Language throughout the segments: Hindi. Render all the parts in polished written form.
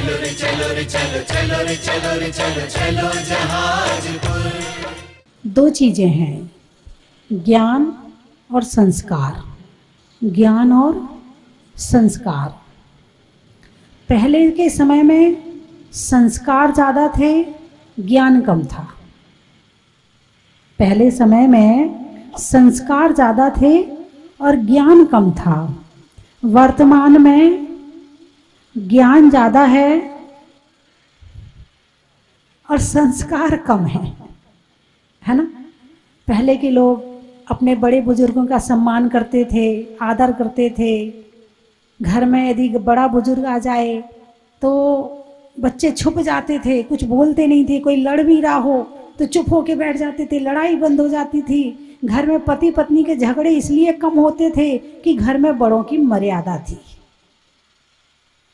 चलो रे चलो रे चलो चलो रे चलो रे चलो चलो जहाजपुर। दो चीज़ें हैं, ज्ञान और संस्कार। ज्ञान और संस्कार। पहले के समय में संस्कार ज़्यादा थे, ज्ञान कम था। पहले समय में संस्कार ज़्यादा थे और ज्ञान कम था। वर्तमान में ज्ञान ज़्यादा है और संस्कार कम है ना। पहले के लोग अपने बड़े बुजुर्गों का सम्मान करते थे, आदर करते थे। घर में यदि बड़ा बुजुर्ग आ जाए तो बच्चे छुप जाते थे, कुछ बोलते नहीं थे। कोई लड़ भी रहा हो तो चुप होके बैठ जाते थे, लड़ाई बंद हो जाती थी। घर में पति पत्नी के झगड़े इसलिए कम होते थे कि घर में बड़ों की मर्यादा थी।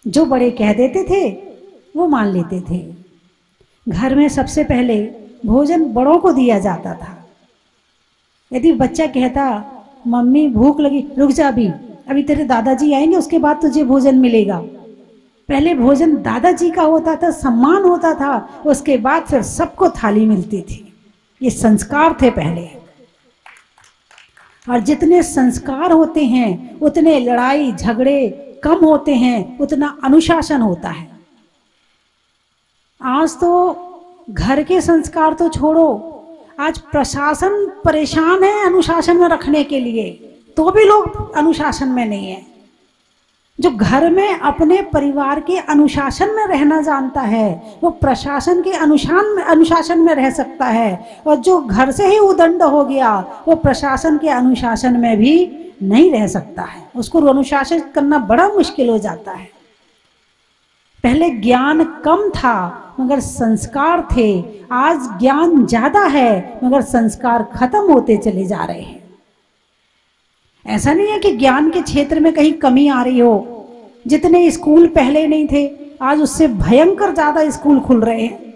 जो बड़े कह देते थे वो मान लेते थे। घर में सबसे पहले भोजन बड़ों को दिया जाता था। यदि बच्चा कहता मम्मी भूख लगी, रुक जा अभी तेरे दादाजी आएंगे उसके बाद तुझे भोजन मिलेगा। पहले भोजन दादाजी का होता था, सम्मान होता था, उसके बाद फिर सबको थाली मिलती थी। ये संस्कार थे पहले। और जितने संस्कार होते हैं उतने लड़ाई झगड़े कम होते हैं, उतना अनुशासन होता है। आज तो घर के संस्कार तो छोड़ो, आज प्रशासन परेशान है अनुशासन में रखने के लिए, तो भी लोग अनुशासन में नहीं है। जो घर में अपने परिवार के अनुशासन में रहना जानता है वो प्रशासन के अनुशासन में रह सकता है, और जो घर से ही उदंड हो गया वो प्रशासन के अनुशासन में भी नहीं रह सकता है। उसको अनुशासन करना बड़ा मुश्किल हो जाता है। पहले ज्ञान कम था मगर संस्कार थे, आज ज्ञान ज्यादा है मगर संस्कार खत्म होते चले जा रहे हैं। ऐसा नहीं है कि ज्ञान के क्षेत्र में कहीं कमी आ रही हो। जितने स्कूल पहले नहीं थे आज उससे भयंकर ज्यादा स्कूल खुल रहे हैं,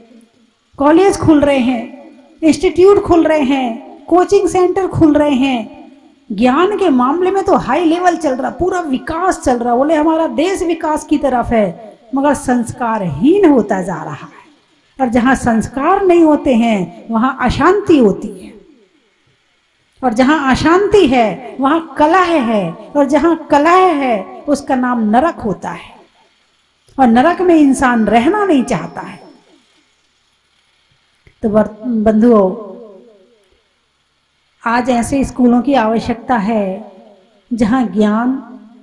कॉलेज खुल रहे हैं, इंस्टीट्यूट खुल रहे हैं, कोचिंग सेंटर खुल रहे हैं। ज्ञान के मामले में तो हाई लेवल चल रहा, पूरा विकास चल रहा। बोले हमारा देश विकास की तरफ है, मगर संस्कारहीन होता जा रहा है। और जहां संस्कार नहीं होते हैं वहां अशांति होती है, और जहां अशांति है वहां कलह है, और जहां कलह है उसका नाम नरक होता है, और नरक में इंसान रहना नहीं चाहता है। तो बंधुओं, आज ऐसे स्कूलों की आवश्यकता है जहां ज्ञान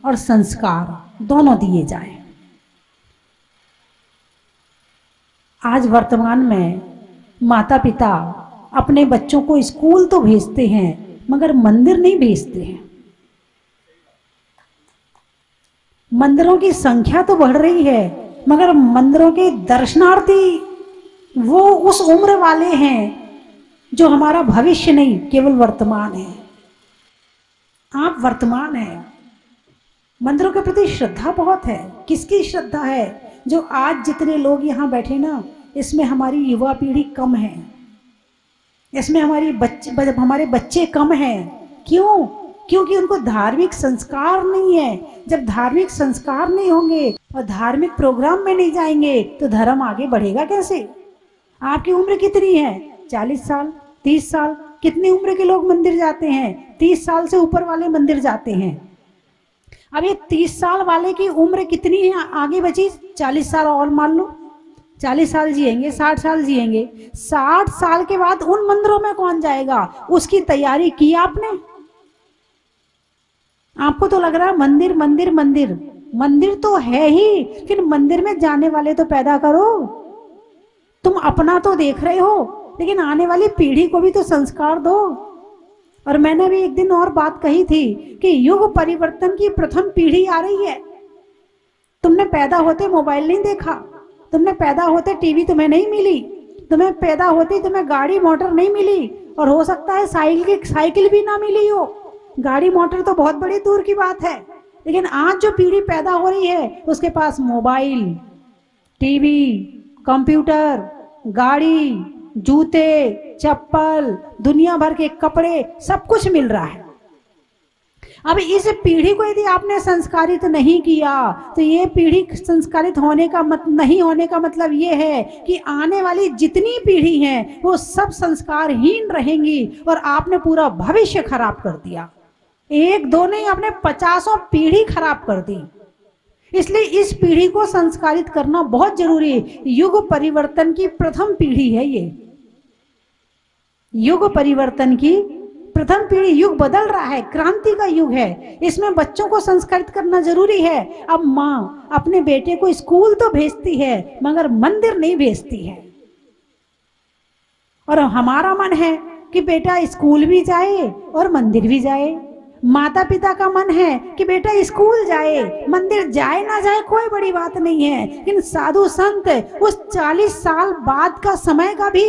और संस्कार दोनों दिए जाए। आज वर्तमान में माता पिता अपने बच्चों को स्कूल तो भेजते हैं मगर मंदिर नहीं भेजते हैं। मंदिरों की संख्या तो बढ़ रही है मगर मंदिरों के दर्शनार्थी वो उस उम्र वाले हैं जो हमारा भविष्य नहीं, केवल वर्तमान है। आप वर्तमान है। मंदिरों के प्रति श्रद्धा बहुत है। किसकी श्रद्धा है? जो आज जितने लोग यहाँ बैठे ना, इसमें हमारी युवा पीढ़ी कम है, इसमें हमारे बच्चे कम हैं। क्यों? क्योंकि उनको धार्मिक संस्कार नहीं है। जब धार्मिक संस्कार नहीं होंगे और धार्मिक प्रोग्राम में नहीं जाएंगे तो धर्म आगे बढ़ेगा कैसे? आपकी उम्र कितनी है? 40 साल, 30 साल? कितनी उम्र के लोग मंदिर जाते हैं? 30 साल से ऊपर वाले मंदिर जाते हैं। अब ये 30 साल वाले की उम्र कितनी है आगे बची? 40 साल और मान लो, 40 साल जिएंगे, 60 साल जिएंगे। 60 साल के बाद उन मंदिरों में कौन जाएगा? उसकी तैयारी की आपने? आपको तो लग रहा है मंदिर मंदिर मंदिर। मंदिर तो है ही, फिर मंदिर में जाने वाले तो पैदा करो। तुम अपना तो देख रहे हो लेकिन आने वाली पीढ़ी को भी तो संस्कार दो। और मैंने भी एक दिन और बात कही थी कि युग परिवर्तन की प्रथम पीढ़ी आ रही है। तुमने पैदा होते मोबाइल नहीं देखा, तुमने पैदा होते टीवी तुम्हें नहीं मिली, तुम्हें पैदा होते तुम्हें गाड़ी मोटर नहीं मिली, और हो सकता है साइकिल भी ना मिली हो। गाड़ी मोटर तो बहुत बड़ी दूर की बात है, लेकिन आज जो पीढ़ी पैदा हो रही है उसके पास मोबाइल, टीवी, कंप्यूटर, गाड़ी, जूते, चप्पल, दुनिया भर के कपड़े, सब कुछ मिल रहा है। अब इस पीढ़ी को यदि आपने संस्कारित नहीं किया तो ये पीढ़ी संस्कारित होने का नहीं होने का मतलब ये है कि आने वाली जितनी पीढ़ी है वो सब संस्कारहीन रहेंगी और आपने पूरा भविष्य खराब कर दिया। एक दो नहीं, आपने 50 पीढ़ी खराब कर दी। इसलिए इस पीढ़ी को संस्कारित करना बहुत जरूरी है। युग परिवर्तन की प्रथम पीढ़ी है ये, युग परिवर्तन की प्रथम पीढ़ी। युग बदल रहा है, क्रांति का युग है, इसमें बच्चों को संस्कारित करना जरूरी है। अब माँ अपने बेटे को स्कूल तो भेजती है मगर मंदिर नहीं भेजती है, और हमारा मन है कि बेटा स्कूल भी जाए और मंदिर भी जाए। माता पिता का मन है कि बेटा स्कूल जाए, मंदिर जाए ना जाए कोई बड़ी बात नहीं है, लेकिन साधु संत उस 40 साल बाद का समय का भी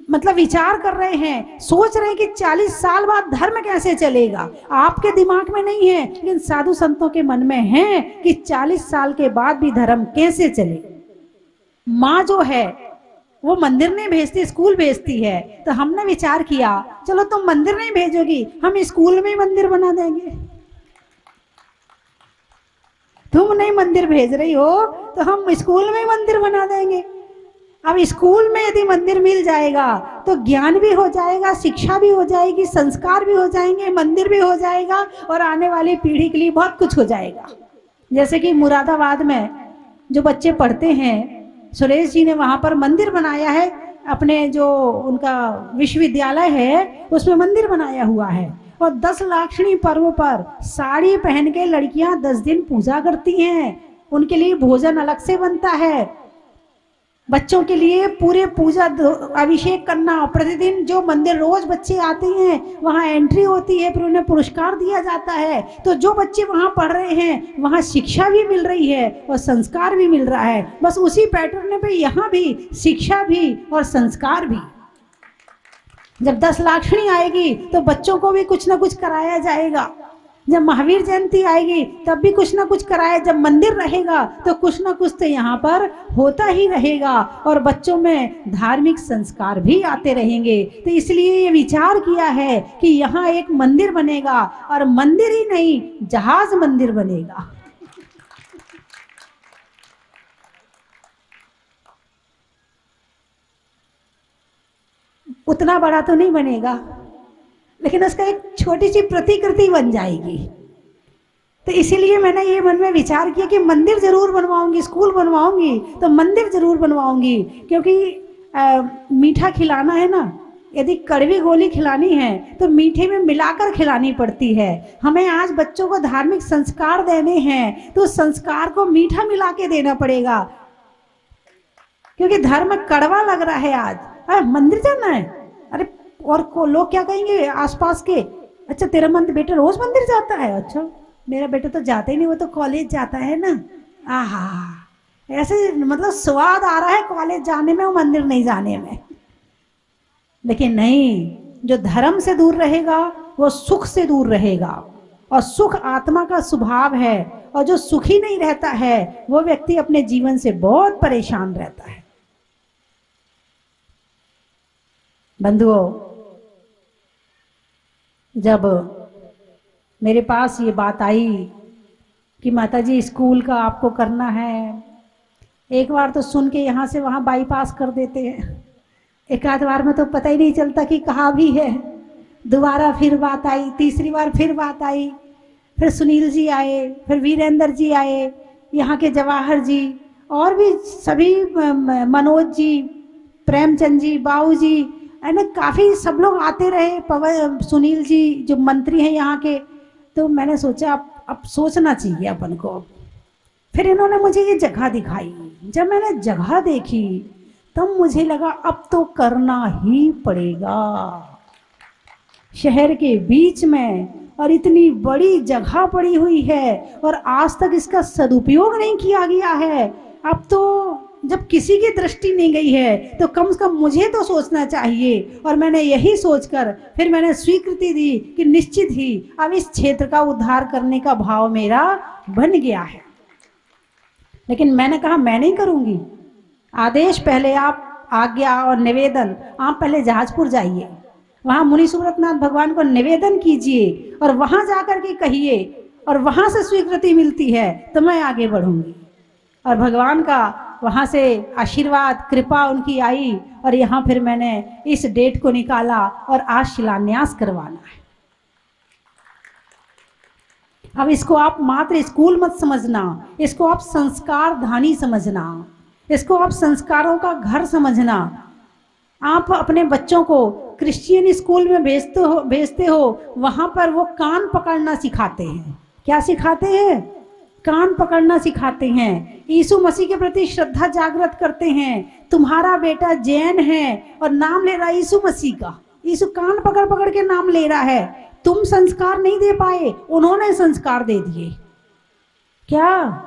मतलब विचार कर रहे हैं, सोच रहे हैं कि 40 साल बाद धर्म कैसे चलेगा। आपके दिमाग में नहीं है, लेकिन साधु संतों के मन में है कि 40 साल के बाद भी धर्म कैसे चले। माँ जो है वो मंदिर नहीं भेजती, स्कूल भेजती है। तो हमने विचार किया चलो तुम मंदिर नहीं भेजोगी, हम स्कूल में ही मंदिर बना देंगे। तुम नहीं मंदिर भेज रही हो तो हम स्कूल में ही मंदिर बना देंगे। अब स्कूल में यदि मंदिर मिल जाएगा तो ज्ञान भी हो जाएगा, शिक्षा भी हो जाएगी, संस्कार भी हो जाएंगे, मंदिर भी हो जाएगा और आने वाली पीढ़ी के लिए बहुत कुछ हो जाएगा। जैसे कि मुरादाबाद में जो बच्चे पढ़ते हैं, सुरेश जी ने वहां पर मंदिर बनाया है, अपने जो उनका विश्वविद्यालय है उसमें मंदिर बनाया हुआ है। और 10 लाक्षणी पर्व पर साड़ी पहन के लड़कियां 10 दिन पूजा करती हैं, उनके लिए भोजन अलग से बनता है, बच्चों के लिए पूरे पूजा अभिषेक करना, प्रतिदिन जो मंदिर रोज बच्चे आते हैं वहाँ एंट्री होती है, फिर उन्हें पुरस्कार दिया जाता है। तो जो बच्चे वहाँ पढ़ रहे हैं वहाँ शिक्षा भी मिल रही है और संस्कार भी मिल रहा है। बस उसी पैटर्न पे यहाँ भी शिक्षा भी और संस्कार भी। जब 10 लाक्षणी आएगी तो बच्चों को भी कुछ ना कुछ कराया जाएगा, जब महावीर जयंती आएगी तब भी कुछ ना कुछ कराए, जब मंदिर रहेगा तो कुछ ना कुछ तो यहाँ पर होता ही रहेगा और बच्चों में धार्मिक संस्कार भी आते रहेंगे। तो इसलिए ये विचार किया है कि यहाँ एक मंदिर बनेगा, और मंदिर ही नहीं जहाज मंदिर बनेगा। उतना बड़ा तो नहीं बनेगा, लेकिन उसका एक छोटी सी प्रतिकृति बन जाएगी। तो इसीलिए मैंने ये मन में विचार किया कि मंदिर जरूर बनवाऊंगी, स्कूल बनवाऊंगी तो मंदिर जरूर बनवाऊंगी, क्योंकि मीठा खिलाना है ना, यदि कड़वी गोली खिलानी है तो मीठे में मिलाकर खिलानी पड़ती है। हमें आज बच्चों को धार्मिक संस्कार देने हैं तो संस्कार को मीठा मिला के देना पड़ेगा, क्योंकि धर्म कड़वा लग रहा है आज। मंदिर जाना है, अरे और को लोग क्या कहेंगे आसपास के, अच्छा तेरा बेटा रोज मंदिर जाता है, अच्छा मेरा बेटा तो जाता ही नहीं, वो तो कॉलेज जाता है ना। आहा, ऐसे मतलब स्वाद आ रहा है कॉलेज जाने में और मंदिर नहीं जाने में। लेकिन नहीं, जो धर्म से दूर रहेगा वो सुख से दूर रहेगा, और सुख आत्मा का स्वभाव है, और जो सुखी नहीं रहता है वो व्यक्ति अपने जीवन से बहुत परेशान रहता है। बंधुओं, जब मेरे पास ये बात आई कि माताजी स्कूल का आपको करना है, एक बार तो सुन के यहाँ से वहाँ बाईपास कर देते हैं, एक आध बार में तो पता ही नहीं चलता कि कहाँ भी है। दोबारा फिर बात आई, तीसरी बार फिर बात आई, फिर सुनील जी आए, फिर वीरेंद्र जी आए, यहाँ के जवाहर जी और भी सभी, मनोज जी, प्रेमचंद जी, बाबू जी, है ना, काफ़ी सब लोग आते रहे, सुनील जी जो मंत्री हैं यहाँ के। तो मैंने सोचा अब सोचना चाहिए अपन को। फिर इन्होंने मुझे ये जगह दिखाई, जब मैंने जगह देखी तब मुझे लगा अब तो करना ही पड़ेगा। शहर के बीच में और इतनी बड़ी जगह पड़ी हुई है और आज तक इसका सदुपयोग नहीं किया गया है। अब तो जब किसी की दृष्टि नहीं गई है तो कम से कम मुझे तो सोचना चाहिए। और मैंने यही सोचकर फिर मैंने स्वीकृति दी कि निश्चित ही अब इस क्षेत्र का उद्धार करने का भाव मेरा बन गया है। लेकिन मैंने कहा मैं नहीं करूंगी, आदेश पहले आप, आज्ञा और निवेदन, आप पहले जहाजपुर जाइए, वहां मुनि सुब्रतनाथ भगवान को निवेदन कीजिए और वहां जाकर के कहिए और वहां से स्वीकृति मिलती है तो मैं आगे बढ़ूंगी। और भगवान का वहां से आशीर्वाद कृपा उनकी आई और यहाँ फिर मैंने इस डेट को निकाला और आज शिलान्यास करवाना है। अब इसको आप मात्र स्कूल मत समझना, इसको आप संस्कार धानी समझना, इसको आप संस्कारों का घर समझना। आप अपने बच्चों को क्रिश्चियन स्कूल में भेजते हो, वहां पर वो कान पकड़ना सिखाते हैं। क्या सिखाते हैं? कान पकड़ना सिखाते हैं। यीशु मसीह के प्रति श्रद्धा जागृत करते हैं। तुम्हारा बेटा जैन है और नाम ले रहा है यीशु मसीह का, यीशु कान पकड़ पकड़ के नाम ले रहा है। तुम संस्कार नहीं दे पाए, उन्होंने संस्कार दे दिए। क्या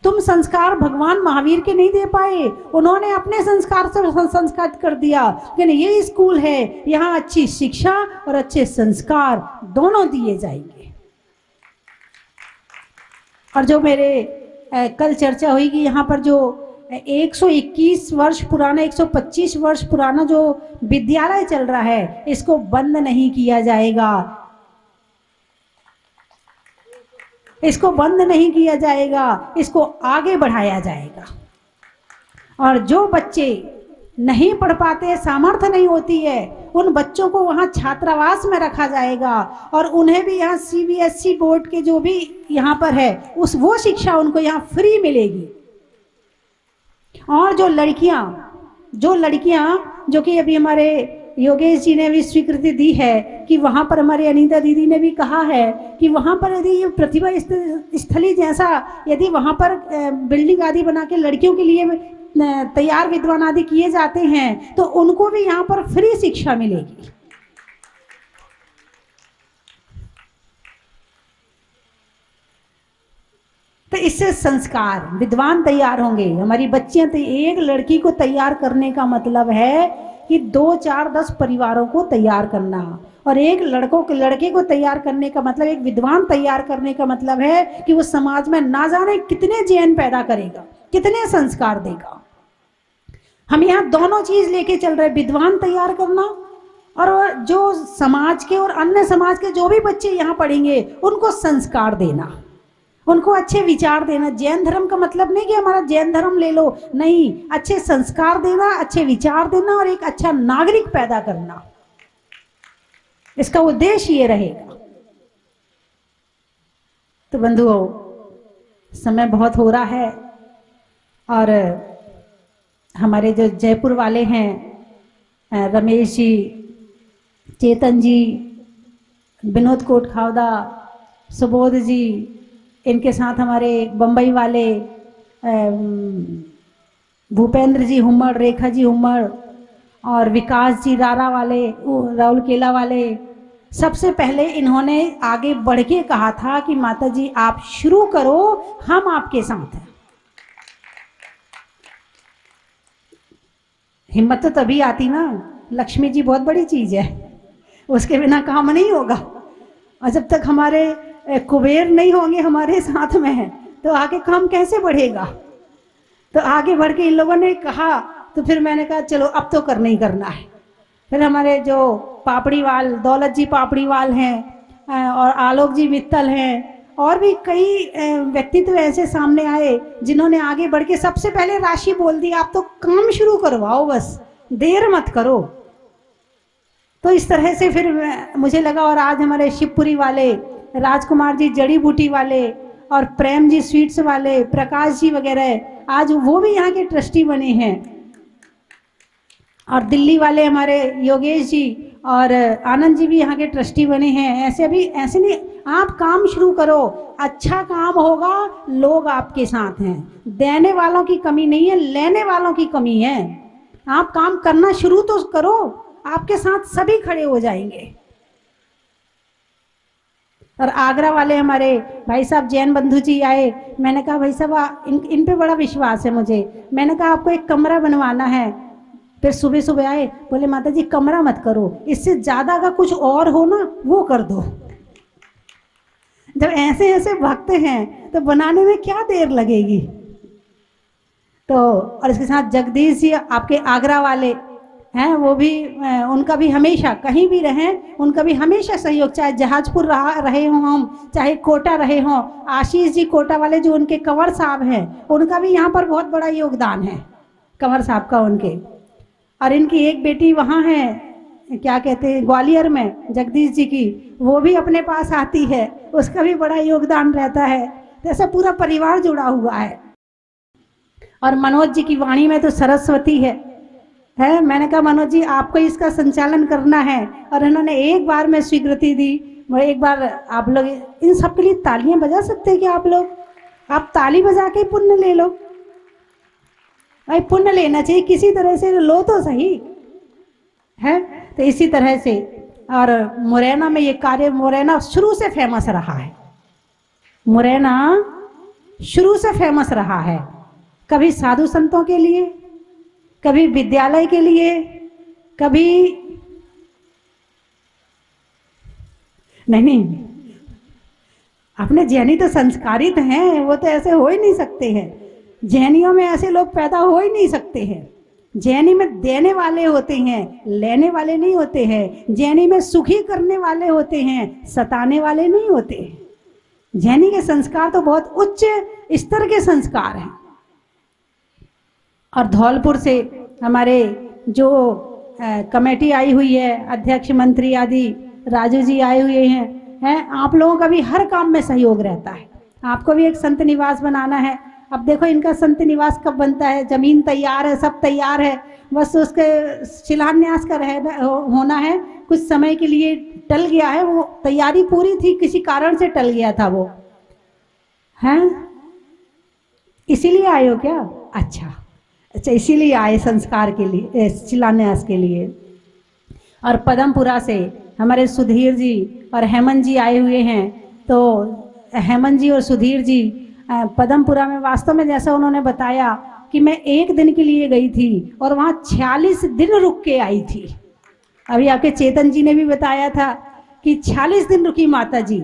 तुम संस्कार भगवान महावीर के नहीं दे पाए, उन्होंने अपने संस्कार से संस्कृत कर दिया। लेकिन ये स्कूल है, यहाँ अच्छी शिक्षा और अच्छे संस्कार दोनों दिए जाएंगे। और जो मेरे कल चर्चा हुई कि यहाँ पर जो 121 वर्ष पुराना 125 वर्ष पुराना जो विद्यालय चल रहा है, इसको बंद नहीं किया जाएगा, इसको बंद नहीं किया जाएगा, इसको आगे बढ़ाया जाएगा। और जो बच्चे नहीं पढ़ पाते, सामर्थ्य नहीं होती है, उन बच्चों को वहाँ छात्रावास में रखा जाएगा और उन्हें भी यहाँ CBSE बोर्ड के जो भी यहाँ पर है वो शिक्षा उनको यहाँ फ्री मिलेगी। और जो लड़कियाँ जो कि अभी हमारे योगेश जी ने भी स्वीकृति दी है कि वहाँ पर हमारी अनीता दीदी ने भी कहा है कि वहाँ पर यदि ये प्रतिभा स्थली जैसा यदि वहाँ पर बिल्डिंग आदि बना के लड़कियों के लिए तैयार विद्वान आदि किए जाते हैं तो उनको भी यहाँ पर फ्री शिक्षा मिलेगी। तो इससे संस्कार विद्वान तैयार होंगे। हमारी बच्चियां, एक लड़की को तैयार करने का मतलब है कि 2, 4, 10 परिवारों को तैयार करना, और एक लड़के को तैयार करने का मतलब, एक विद्वान तैयार करने का मतलब है कि वो समाज में ना जाने कितने जैन पैदा करेगा, कितने संस्कार देगा। हम यहाँ दोनों चीज लेके चल रहे, विद्वान तैयार करना और जो समाज के और अन्य समाज के जो भी बच्चे यहाँ पढ़ेंगे उनको संस्कार देना, उनको अच्छे विचार देना। जैन धर्म का मतलब नहीं कि हमारा जैन धर्म ले लो, नहीं, अच्छे संस्कार देना, अच्छे विचार देना और एक अच्छा नागरिक पैदा करना, इसका उद्देश्य ये रहेगा। तो बंधुओं, समय बहुत हो रहा है और हमारे जो जयपुर वाले हैं, रमेश जी, चेतन जी, विनोद कोटखावदा, सुबोध जी, इनके साथ हमारे बम्बई वाले भूपेंद्र जी हुम्मड़, रेखा जी हुम्मड़ और विकास जी रारा वाले, राउरकेला वाले, सबसे पहले इन्होंने आगे बढ़ के कहा था कि माता जी आप शुरू करो, हम आपके साथ हैं। हिम्मत तो तभी आती ना, लक्ष्मी जी बहुत बड़ी चीज है, उसके बिना काम नहीं होगा। और जब तक हमारे कुबेर नहीं होंगे हमारे साथ में है तो आगे काम कैसे बढ़ेगा। तो आगे बढ़ के इन लोगों ने कहा, तो फिर मैंने कहा चलो अब तो करना ही करना है। फिर हमारे जो पापड़ीवाल, दौलत जी पापड़ीवाल हैं और आलोक जी मित्तल हैं और भी कई व्यक्तित्व ऐसे सामने आए जिन्होंने आगे बढ़ के सबसे पहले राशि बोल दी, आप तो काम शुरू करवाओ, बस देर मत करो। तो इस तरह से फिर मुझे लगा, और आज हमारे शिवपुरी वाले, राजकुमार जी जड़ी बूटी वाले और प्रेम जी स्वीट्स वाले, प्रकाश जी वगैरह, आज वो भी यहाँ के ट्रस्टी बने हैं। और दिल्ली वाले हमारे योगेश जी और आनंद जी भी यहाँ के ट्रस्टी बने हैं। ऐसे नहीं, आप काम शुरू करो, अच्छा काम होगा, लोग आपके साथ हैं। देने वालों की कमी नहीं है, लेने वालों की कमी है। आप काम करना शुरू तो करो, आपके साथ सभी खड़े हो जाएंगे। और आगरा वाले हमारे भाई साहब जैन बंधु जी आए, मैंने कहा भाई साहब इन पे बड़ा विश्वास है मुझे, मैंने कहा आपको एक कमरा बनवाना है। फिर सुबह सुबह आए, बोले माता जी कमरा मत करो, इससे ज्यादा का कुछ और हो ना वो कर दो। जब ऐसे ऐसे भक्त हैं तो बनाने में क्या देर लगेगी। तो और इसके साथ जगदीश जी आपके आगरा वाले हैं वो भी उनका भी हमेशा कहीं भी रहें उनका भी हमेशा सहयोग, चाहे जहाजपुर रहे हों हम, चाहे कोटा रहे हों। आशीष जी कोटा वाले जो उनके कंवर साहब हैं उनका भी यहाँ पर बहुत बड़ा योगदान है, कंवर साहब का उनके। और इनकी एक बेटी वहाँ है, क्या कहते हैं, ग्वालियर में, जगदीश जी की, वो भी अपने पास आती है, उसका भी बड़ा योगदान रहता है। तो ऐसा पूरा परिवार जुड़ा हुआ है। और मनोज जी की वाणी में तो सरस्वती है। मैंने कहा मनोज जी आपको इसका संचालन करना है, और इन्होंने एक बार में स्वीकृति दी। वो एक बार आप लोग इन सब के लिए तालियां बजा सकते हैं क्या आप लोग? आप ताली बजा के पुण्य ले लो भाई, पुण्य लेना चाहिए किसी तरह से, लो तो सही है। तो इसी तरह से, और मुरैना में ये कार्य, मुरैना शुरू से फेमस रहा है, मुरैना शुरू से फेमस रहा है। कभी साधु संतों के लिए, कभी विद्यालय के लिए, कभी नहीं, अपने जैनी तो संस्कारित हैं, वो तो ऐसे हो ही नहीं सकते हैं। जैनियों में ऐसे लोग पैदा हो ही नहीं सकते हैं। जैनी में देने वाले होते हैं, लेने वाले नहीं होते हैं। जैनी में सुखी करने वाले होते हैं, सताने वाले नहीं होते हैं। जैनी के संस्कार तो बहुत उच्च स्तर के संस्कार हैं। और धौलपुर से हमारे जो कमेटी आई हुई है, अध्यक्ष मंत्री आदि राजू जी आए हुए हैं, आप लोगों का भी हर काम में सहयोग रहता है। आपको भी एक संत निवास बनाना है। अब देखो इनका संत निवास कब बनता है, जमीन तैयार है, सब तैयार है, बस उसके शिलान्यास का होना है। कुछ समय के लिए टल गया है, वो तैयारी पूरी थी, किसी कारण से टल गया था वो, हैं? इसीलिए आए हो क्या? अच्छा, इसीलिए आए संस्कार के लिए, शिलान्यास के लिए। और पदमपुरा से हमारे सुधीर जी और हेमंत जी आए हुए हैं। तो हेमंत जी और सुधीर जी पदमपुरा में, वास्तव में जैसा उन्होंने बताया कि मैं एक दिन के लिए गई थी और वहाँ 46 दिन रुक के आई थी। अभी आपके चेतन जी ने भी बताया था कि 46 दिन रुकी माता जी।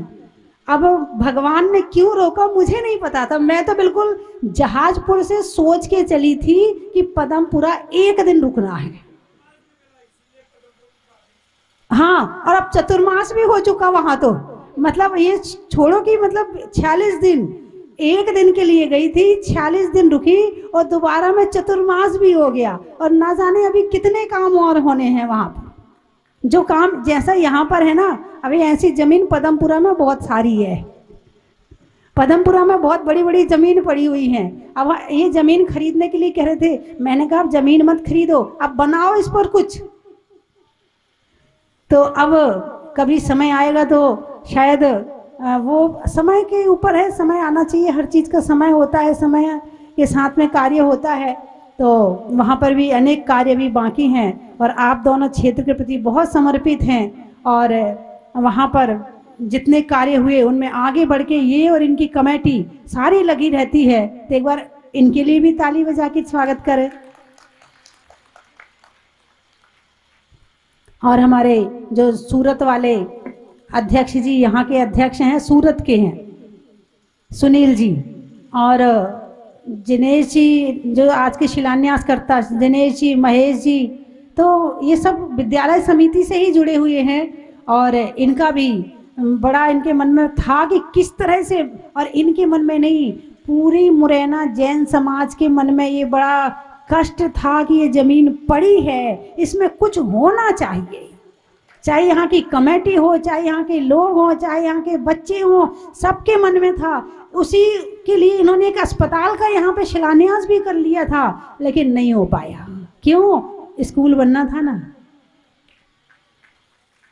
अब भगवान ने क्यों रोका मुझे नहीं पता था, मैं तो बिल्कुल जहाजपुर से सोच के चली थी कि पदमपुरा एक दिन रुकना है। हाँ, और अब चतुर्मास भी हो चुका वहां, तो मतलब ये छोड़ो कि मतलब 46 दिन, एक दिन के लिए गई थी, 46 दिन रुकी और दोबारा में चतुर्मास भी हो गया। और ना जाने अभी कितने काम और होने हैं वहां पर। जो काम जैसा यहाँ पर है ना, अभी ऐसी जमीन पदमपुरा में बहुत सारी है। पदमपुरा में बहुत बड़ी बड़ी जमीन पड़ी हुई है। अब ये जमीन खरीदने के लिए कह रहे थे, मैंने कहा अब जमीन मत खरीदो, अब बनाओ इस पर कुछ। तो अब कभी समय आएगा तो शायद वो समय के ऊपर है, समय आना चाहिए, हर चीज का समय होता है, समय के साथ में कार्य होता है। तो वहाँ पर भी अनेक कार्य भी बाकी हैं और आप दोनों क्षेत्र के प्रति बहुत समर्पित हैं। और वहाँ पर जितने कार्य हुए उनमें आगे बढ़ के ये और इनकी कमेटी सारी लगी रहती है। तो एक बार इनके लिए भी ताली बजा के स्वागत करें। और हमारे जो सूरत वाले अध्यक्ष जी, यहाँ के अध्यक्ष हैं, सूरत के हैं, सुनील जी, और दिनेश जी जो आज के शिलान्यास करता, दिनेश जी, महेश जी, तो ये सब विद्यालय समिति से ही जुड़े हुए हैं। और इनका भी बड़ा इनके मन में था कि किस तरह से, और इनके मन में नहीं, पूरी मुरैना जैन समाज के मन में ये बड़ा कष्ट था कि ये जमीन पड़ी है, इसमें कुछ होना चाहिए। चाहे यहाँ की कमेटी हो, चाहे यहाँ के लोग हों, चाहे यहाँ के बच्चे हों, सबके मन में था। उसी के लिए इन्होंने एक अस्पताल का यहाँ पे शिलान्यास भी कर लिया था, लेकिन नहीं हो पाया। क्यों? स्कूल बनना था ना,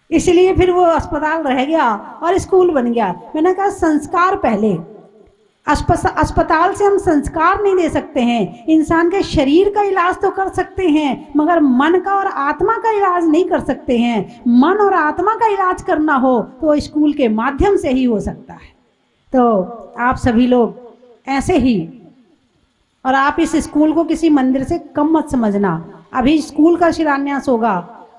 इसलिए फिर वो अस्पताल रह गया और स्कूल बन गया। मैंने कहा संस्कार पहले, अस्पताल से हम संस्कार नहीं दे सकते हैं। इंसान के शरीर का इलाज तो कर सकते हैं, मगर मन का और आत्मा का इलाज नहीं कर सकते हैं। मन और आत्मा का इलाज करना हो तो स्कूल के माध्यम से ही हो सकता है। तो आप सभी लोग ऐसे ही, और आप इस स्कूल को किसी मंदिर से कम मत समझना। अभी स्कूल का शिलान्यास होगा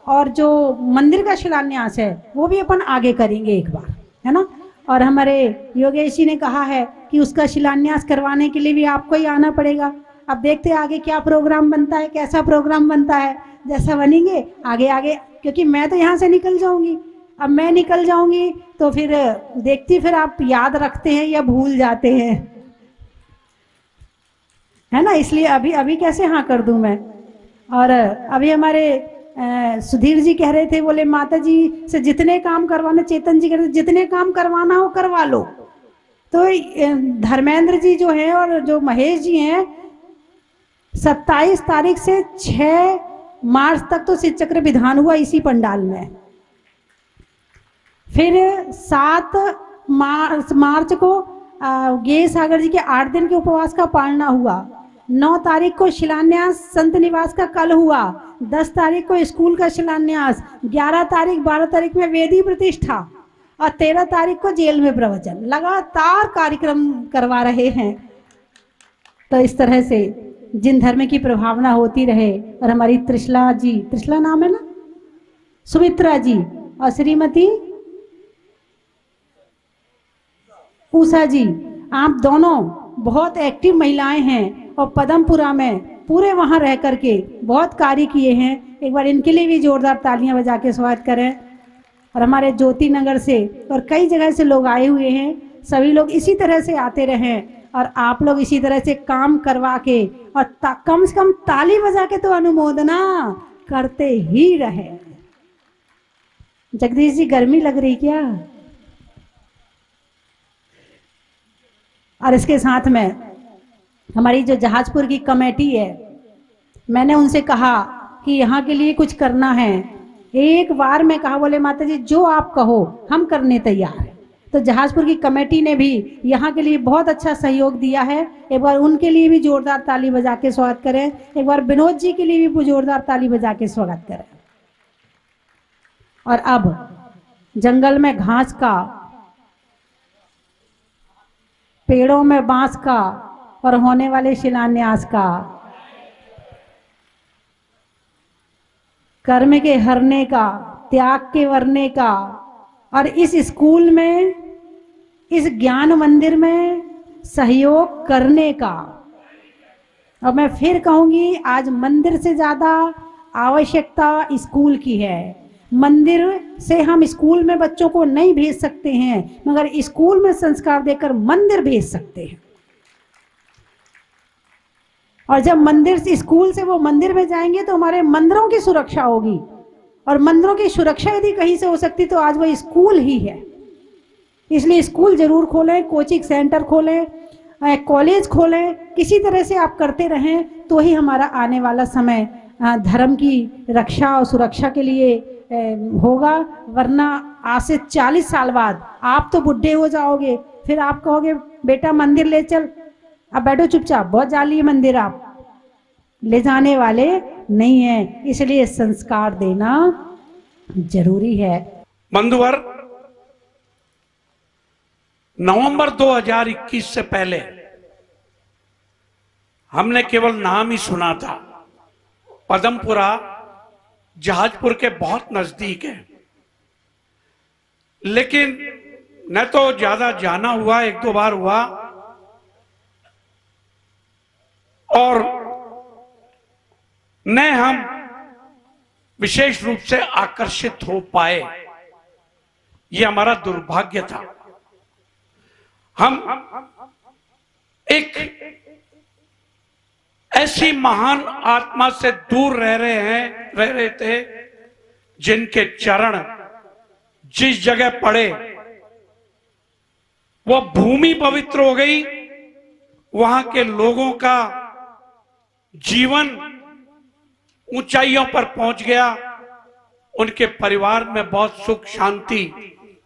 और जो मंदिर का शिलान्यास है वो भी अपन आगे करेंगे एक बार, है ना। और हमारे योगेश जी ने कहा है कि उसका शिलान्यास करवाने के लिए भी आपको ही आना पड़ेगा। अब देखते हैं आगे क्या प्रोग्राम बनता है, कैसा प्रोग्राम बनता है, जैसा बनेंगे आगे आगे, क्योंकि मैं तो यहाँ से निकल जाऊंगी। अब मैं निकल जाऊंगी तो फिर देखती फिर आप याद रखते हैं या भूल जाते हैं, है ना। इसलिए अभी अभी कैसे हाँ कर दूं मैं। और अभी हमारे सुधीर जी कह रहे थे, बोले माता जी से जितने काम करवाने, चेतन जी कह रहे थे जितने काम करवाना हो करवा लो। तो धर्मेंद्र जी जो हैं और जो महेश जी हैं, 27 तारीख से 6 मार्च तक तो शिव चक्र विधान हुआ इसी पंडाल में। फिर 7 मार्च को गे सागर जी के 8 दिन के उपवास का पालना हुआ। 9 तारीख को शिलान्यास संत निवास का कल हुआ। 10 तारीख को स्कूल का शिलान्यास। 11 तारीख 12 तारीख में वेदी प्रतिष्ठा और 13 तारीख को जेल में प्रवचन। लगातार कार्यक्रम करवा रहे हैं। तो इस तरह से जिन धर्म की प्रभावना होती रहे। और हमारी त्रिशला जी, त्रिशला नाम है ना, सुमित्रा जी और श्रीमती उषा जी, आप दोनों बहुत एक्टिव महिलाएं हैं और पदमपुरा में पूरे वहां रह करके बहुत कार्य किए हैं। एक बार इनके लिए भी जोरदार तालियां बजा के स्वागत करें। और हमारे ज्योति नगर से और कई जगह से लोग आए हुए हैं। सभी लोग इसी तरह से आते रहें और आप लोग इसी तरह से काम करवा के और कम से कम ताली बजा के तो अनुमोदना करते ही रहे। जगदीश जी गर्मी लग रही क्या? और इसके साथ में हमारी जो जहाजपुर की कमेटी है, मैंने उनसे कहा कि यहाँ के लिए कुछ करना है। एक बार मैं कहा, बोले माता जी जो आप कहो हम करने तैयार हैं। तो जहाजपुर की कमेटी ने भी यहाँ के लिए बहुत अच्छा सहयोग दिया है। एक बार उनके लिए भी जोरदार ताली बजा के स्वागत करें। एक बार विनोद जी के लिए भी जोरदार ताली बजा के स्वागत करें। और अब जंगल में घास का, पेड़ों में बांस का और होने वाले शिलान्यास का, कर्म के हरने का, त्याग के वरने का, और इस स्कूल में, इस ज्ञान मंदिर में सहयोग करने का। और मैं फिर कहूंगी, आज मंदिर से ज्यादा आवश्यकता स्कूल की है। मंदिर से हम स्कूल में बच्चों को नहीं भेज सकते हैं, मगर स्कूल में संस्कार देकर मंदिर भेज सकते हैं। और जब मंदिर से, स्कूल से वो मंदिर में जाएंगे तो हमारे मंदिरों की सुरक्षा होगी। और मंदिरों की सुरक्षा यदि कहीं से हो सकती तो आज वो स्कूल ही है। इसलिए स्कूल जरूर खोलें, कोचिंग सेंटर खोलें, कॉलेज खोलें। किसी तरह से आप करते रहें तो ही हमारा आने वाला समय धर्म की रक्षा और सुरक्षा के लिए होगा। वरना आज से 40 साल बाद आप तो बुढ़े हो जाओगे, फिर आप कहोगे बेटा मंदिर ले चल, अब बैठो चुपचाप, बहुत जाली है मंदिर, आप ले जाने वाले नहीं है। इसलिए संस्कार देना जरूरी है। बंधुवर, नवंबर 2021 से पहले हमने केवल नाम ही सुना था। पदमपुरा जहाजपुर के बहुत नजदीक है, लेकिन न तो ज्यादा जाना हुआ, 1-2 बार हुआ, और न हम विशेष रूप से आकर्षित हो पाए। यह हमारा दुर्भाग्य था। हम एक ऐसी महान आत्मा से दूर रह रहे थे जिनके चरण जिस जगह पड़े वो भूमि पवित्र हो गई। वहां के लोगों का जीवन ऊंचाइयों पर पहुंच गया। उनके परिवार में बहुत सुख, शांति,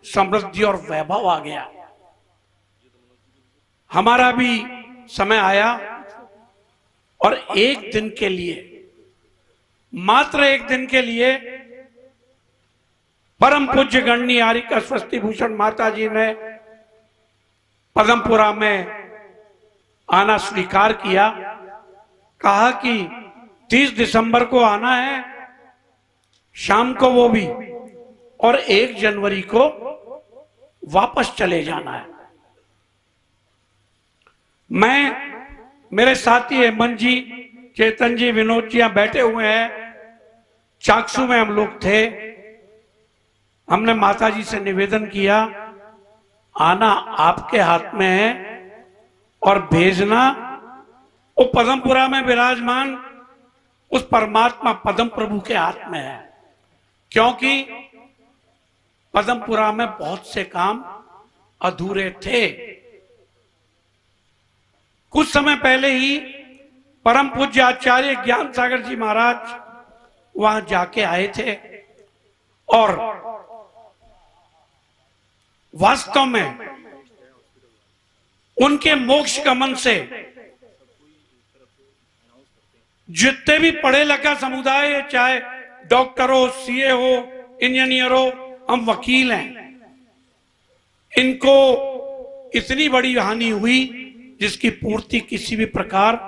समृद्धि और वैभव आ गया। हमारा भी समय आया और एक दिन के लिए, मात्र एक दिन के लिए, परम पूज्य गणनी आर्यिका स्वस्ति भूषण माता जी ने पदमपुरा में आना स्वीकार किया। कहा कि 30 दिसंबर को आना है, शाम को वो भी, और 1 जनवरी को वापस चले जाना है। मैं मेरे साथी हेमंत जी, चेतन जी, विनोद जी यहाँ बैठे हुए हैं। चाकसू में हम लोग थे। हमने माता जी से निवेदन किया, आना आपके हाथ में है और भेजना वो पदमपुरा में विराजमान उस परमात्मा पदम प्रभु के हाथ में है, क्योंकि पदमपुरा में बहुत से काम अधूरे थे। कुछ समय पहले ही परम पूज्य आचार्य ज्ञान सागर जी महाराज वहां जाके आए थे और वास्तव में उनके मोक्ष गमन से जितने भी पढ़े लिखा समुदाय है, चाहे डॉक्टर हो, सीए हो, इंजीनियर हो, हम वकील हैं, इनको इतनी बड़ी हानि हुई जिसकी पूर्ति किसी भी प्रकार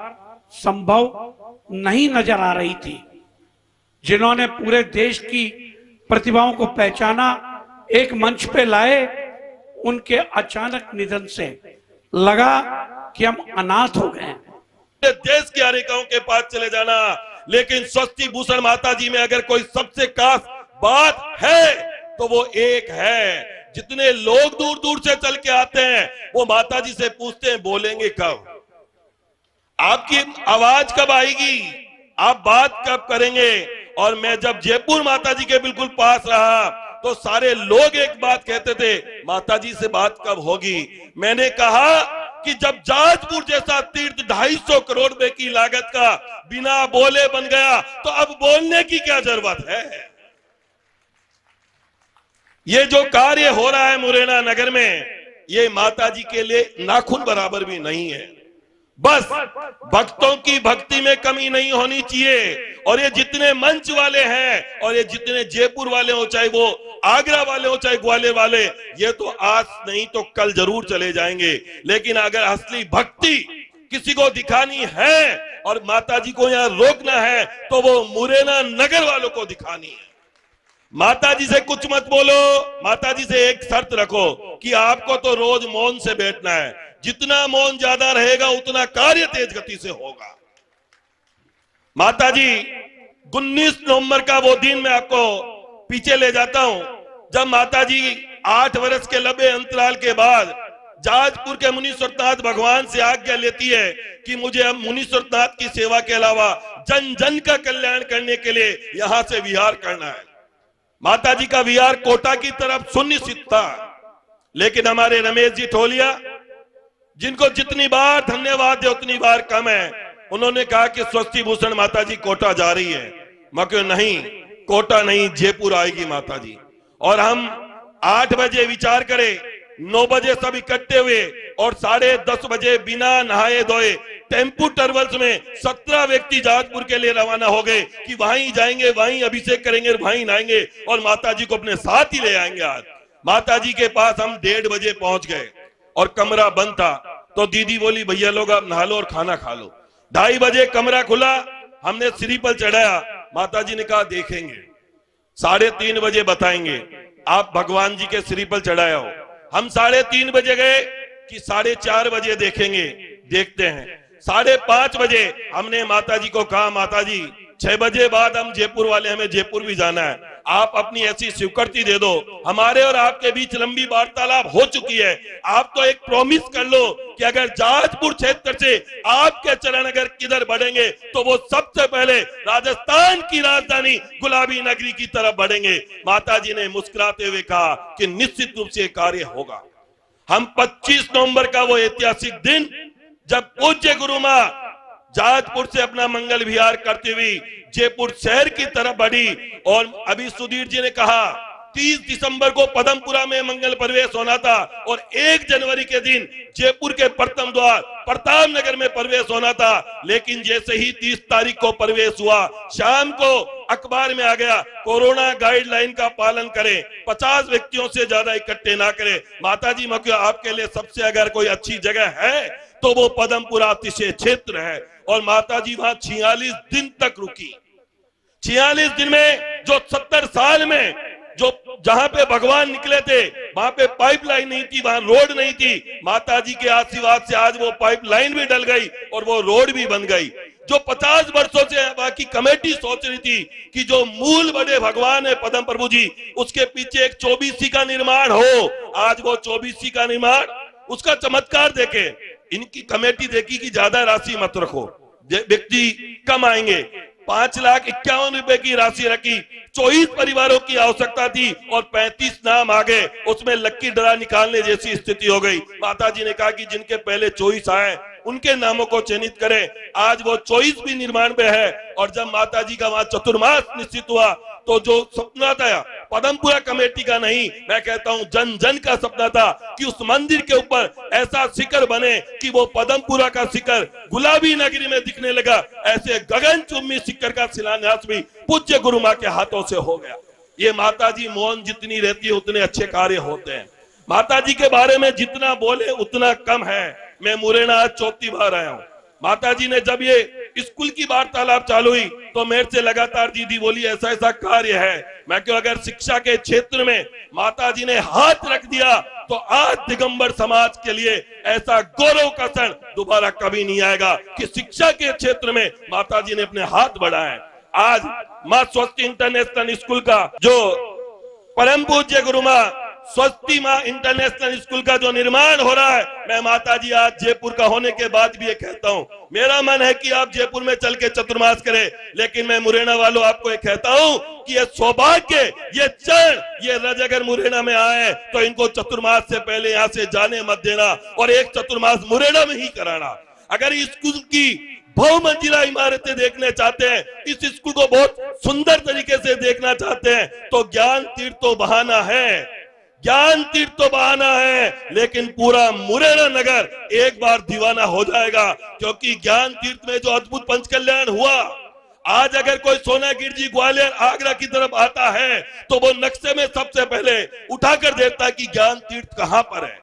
संभव नहीं नजर आ रही थी। जिन्होंने पूरे देश की प्रतिभाओं को पहचाना, एक मंच पे लाए, उनके अचानक निधन से लगा कि हम अनाथ हो गए। देश के अनेकों के पास चले जाना, लेकिन स्वस्ति भूषण माता जी में अगर कोई सबसे खास बात है तो वो एक है, जितने लोग दूर दूर से चल के आते हैं वो माता जी से पूछते हैं बोलेंगे कब, आपकी आवाज कब आएगी, आप बात कब करेंगे। और मैं जब जयपुर माता जी के बिल्कुल पास रहा तो सारे लोग एक बात कहते थे, माता जी से बात कब होगी। मैंने कहा कि जब जाजपुर जैसा तीर्थ 250 करोड़ रुपए की लागत का बिना बोले बन गया तो अब बोलने की क्या जरूरत है। ये जो कार्य हो रहा है मुरैना नगर में, ये माता जी के लिए नाखून बराबर भी नहीं है। बस भक्तों की भक्ति में कमी नहीं होनी चाहिए। और ये जितने मंच वाले हैं और ये जितने जयपुर वाले हो, चाहे वो आगरा वाले हो, चाहे ग्वालियर वाले, ये तो आज नहीं तो कल जरूर चले जाएंगे। लेकिन अगर असली भक्ति किसी को दिखानी है और माता जी को यहाँ रोकना है तो वो मुरैना नगर वालों को दिखानी है। माता जी से कुछ मत बोलो, माता जी से एक शर्त रखो कि आपको तो रोज मौन से बैठना है, जितना मौन ज्यादा रहेगा उतना कार्य तेज गति से होगा। माता जी 19 नवंबर का वो दिन मैं आपको पीछे ले जाता हूं, जब माता जी 8 वर्ष के लंबे अंतराल के बाद जाजपुर के मुनीश्वरनाथ भगवान से आज्ञा लेती है कि मुझे अब मुनीश्वरनाथ की सेवा के अलावा जन जन का कल्याण करने के लिए यहां से विहार करना है। माता जी का विहार कोटा की तरफ सुनिश्चित था, लेकिन हमारे रमेश जी ठोलिया, जिनको जितनी बार धन्यवाद दे उतनी बार कम है, उन्होंने कहा कि स्वस्ति भूषण माता जी कोटा जा रही है। मैं क्यों नहीं, कोटा नहीं जयपुर आएगी माता जी। और हम 8 बजे विचार करें, 9 बजे सब इकट्ठे हुए और 10:30 बजे बिना नहाए धोए टेम्पू ट्रेवल्स में 17 व्यक्ति जाजपुर के लिए रवाना हो गए कि वहीं जाएंगे, वहीं अभिषेक करेंगे, वहीं नहाएंगे और माता जी को अपने साथ ही ले आएंगे। आज माता जी के पास हम 1:30 बजे पहुंच गए और कमरा बंद था, तो दीदी बोली भैया लोग आप नहा लो और खाना खा लो। 2:30 बजे कमरा खुला, हमने श्रीफल चढ़ाया, माता जी ने कहा देखेंगे, 3:30 बजे बताएंगे आप भगवान जी के श्रीफल चढ़ाया हो। हम 3:30 बजे गए कि 4:30 बजे देखेंगे, देखते हैं। 5:30 बजे हमने माता जी को कहा माता जी 6 बजे बाद हम जयपुर वाले, हमें जयपुर भी जाना है, आप अपनी ऐसी स्वीकृति दे दो। हमारे और आपके बीच लंबी वार्तालाप हो चुकी है, आप तो एक प्रॉमिस कर लो कि अगर जाजपुर क्षेत्र से आपके चरण अगर किधर बढ़ेंगे तो वो सबसे पहले राजस्थान की राजधानी गुलाबी नगरी की तरफ बढ़ेंगे। माता जी ने मुस्कुराते हुए कहा कि निश्चित रूप से कार्य होगा। हम 25 नवंबर का वो ऐतिहासिक दिन, जब पूज्य गुरु मां जाजपुर से अपना मंगल विहार करते हुए जयपुर शहर की तरफ बढ़ी, और अभी सुधीर जी ने कहा 30 दिसंबर को पदमपुरा में मंगल प्रवेश होना था और 1 जनवरी के दिन जयपुर के प्रथम द्वार प्रताप नगर में प्रवेश होना था। लेकिन जैसे ही 30 तारीख को प्रवेश हुआ, शाम को अखबार में आ गया कोरोना गाइडलाइन का पालन करें, 50 व्यक्तियों से ज्यादा इकट्ठे ना करें। माता जी मक्यो आपके लिए सबसे अगर कोई अच्छी जगह है तो वो पदमपुरा अतिशय क्षेत्र है। और माता जी वहां 46 दिन तक रुकी। 46 दिन में जो 70 साल में जो जहां पे भगवान निकले थे वहां पे पाइपलाइन नहीं थी, वहां रोड नहीं थी। माता जी के आशीर्वाद से आज वो पाइपलाइन भी डल गई और वो रोड भी बन गई। जो 50 वर्षों से बाकी कमेटी सोच रही थी कि जो मूल बड़े भगवान है पद्म प्रभु जी, उसके पीछे एक 24सी का निर्माण हो, आज वो 24सी का निर्माण, उसका चमत्कार देखे। इनकी कमेटी देखी कि ज्यादा राशि मत रखो, व्यक्ति कम आएंगे। 5,51,000 की राशि रखी। 24 परिवारों की आवश्यकता थी और 35 नाम आ गए। उसमें लक्की ड्रा निकालने जैसी स्थिति हो गई। माता जी ने कहा कि जिनके पहले 24 आए उनके नामों को चयनित करें। आज वो 24 भी निर्माण में है। और जब माता जी का वहां चतुर्मास निश्चित हुआ तो जो सपना था पदमपुरा कमेटी का नहीं, मैं कहता हूं जन जन का सपना था कि उस मंदिर के ऊपर ऐसा शिखर बने कि वो पदमपुरा का शिखर गुलाबी नगरी में दिखने लगा। ऐसे गगनचुंबी शिखर का शिलान्यास भी पूज्य गुरु मां के हाथों से हो गया। ये माता जी मौन जितनी रहती है उतने अच्छे कार्य होते हैं। माता जी के बारे में जितना बोले उतना कम है। मैं मुरैना आज 4थी बार आया हूं। माता जी ने जब ये स्कूल की वार्तालाप चालू हुई तो मेरे से लगातार दीदी बोली ऐसा ऐसा कार्य है। मैं क्यों, अगर शिक्षा के क्षेत्र में माता जी ने हाथ रख दिया तो आज दिगंबर समाज के लिए ऐसा गौरव का क्षण दोबारा कभी नहीं आएगा कि शिक्षा के क्षेत्र में माता जी ने अपने हाथ बढ़ाए। आज मां स्वस्ति इंटरनेशनल स्कूल का जो परम पूज्य गुरु मां स्वस्ति मां इंटरनेशनल स्कूल का जो निर्माण हो रहा है, मैं माता जी आज जयपुर का होने के बाद भी ये कहता हूं, मेरा मन है कि आप जयपुर में चल के चतुर्मास करें, लेकिन मैं मुरैना वालों आपको ये कहता हूं कि ये सौभाग्य, ये क्षण, ये रज अगर मुरैना में आए तो इनको चतुर्मास से पहले यहाँ से जाने मत देना और एक चतुर्मास मुरैना में ही कराना। अगर इस स्कूल की बहुमंजिला इमारतें देखने चाहते हैं, इस स्कूल को बहुत सुंदर तरीके से देखना चाहते हैं तो ज्ञान तीर्थ तो बहाना है, ज्ञान तीर्थ तो बहाना है, लेकिन पूरा मुरैना नगर एक बार दीवाना हो जाएगा। क्योंकि ज्ञान तीर्थ में जो अद्भुत पंच कल्याण हुआ, आज अगर कोई सोनागिर जी ग्वालियर आगरा की तरफ आता है तो वो नक्शे में सबसे पहले उठाकर देखता है कि ज्ञान तीर्थ कहां पर है।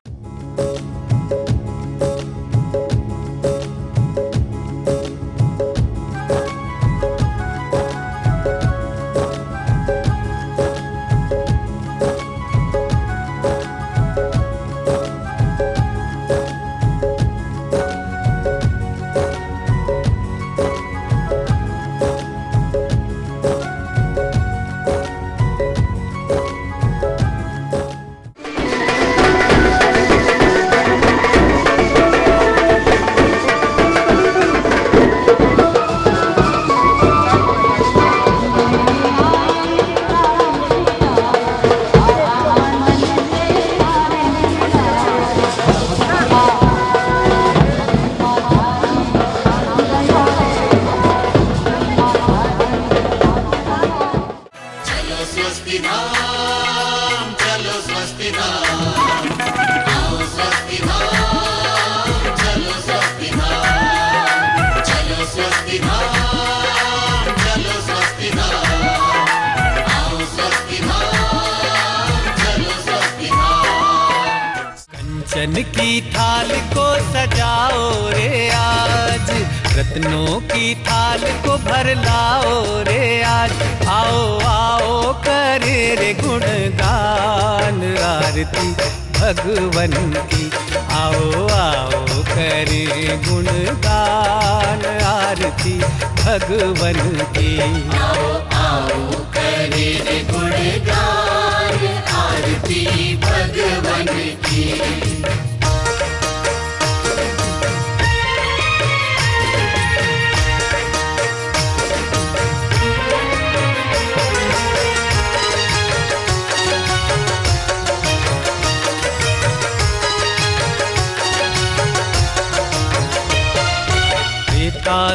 कंचन की थाल को सजाओ रे आज, रत्नों की थाल को भर लाओ रे आज। आओ आओ करे रे गुणगान आरती भगवन की, आओ आओ करे गुणगान आरती भगवन की। आओ आओ करे रे गुणगान आरती भगवन की।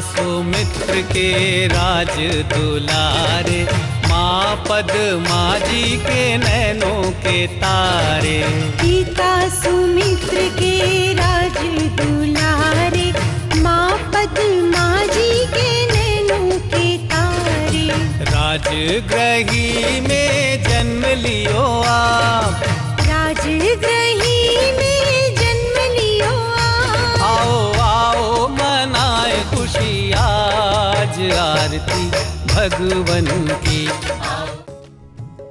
सुमित्र के राज दुलारे, माँ पद्मा जी के नैनों के तारे। पिता सुमित्र के राज दुलारे, माँ पद्मा जी के नैनों के तारे। राजगृही में जन्म लियो आप, राजगृही में जन्म लियो आप। आओ आओ मनाए खुशी आज आरती भगवन की।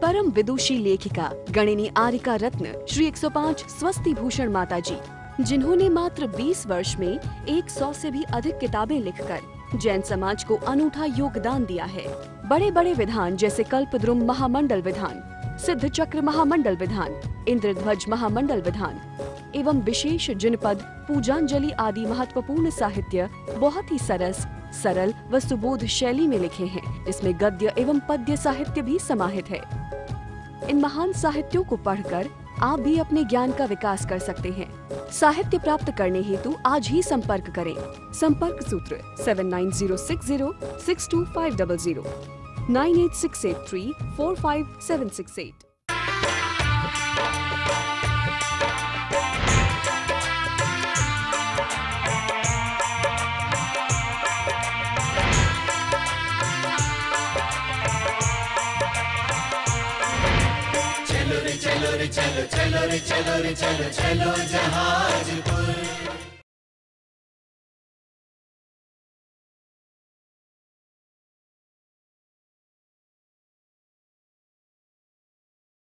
परम विदुषी लेखिका गणिनी आरिका रत्न श्री 105 स्वस्ति भूषण माता जी, जिन्होंने मात्र 20 वर्ष में 100 से भी अधिक किताबें लिखकर जैन समाज को अनूठा योगदान दिया है। बड़े बड़े विधान जैसे कल्पद्रुम महामंडल विधान, सिद्ध चक्र महामंडल विधान, इंद्रध्वज महामंडल विधान एवं विशेष जिनपद, पूजांजलि आदि महत्वपूर्ण साहित्य बहुत ही सरस, सरल व सुबोध शैली में लिखे हैं, जिसमें गद्य एवं पद्य साहित्य भी समाहित है। इन महान साहित्यों को पढ़कर आप भी अपने ज्ञान का विकास कर सकते हैं। साहित्य प्राप्त करने हेतु आज ही संपर्क करें। संपर्क सूत्र 7906062500 9868345768। चलो रे चलो रे चलो चलो रे चलो रे चलो चलो जहाज पर।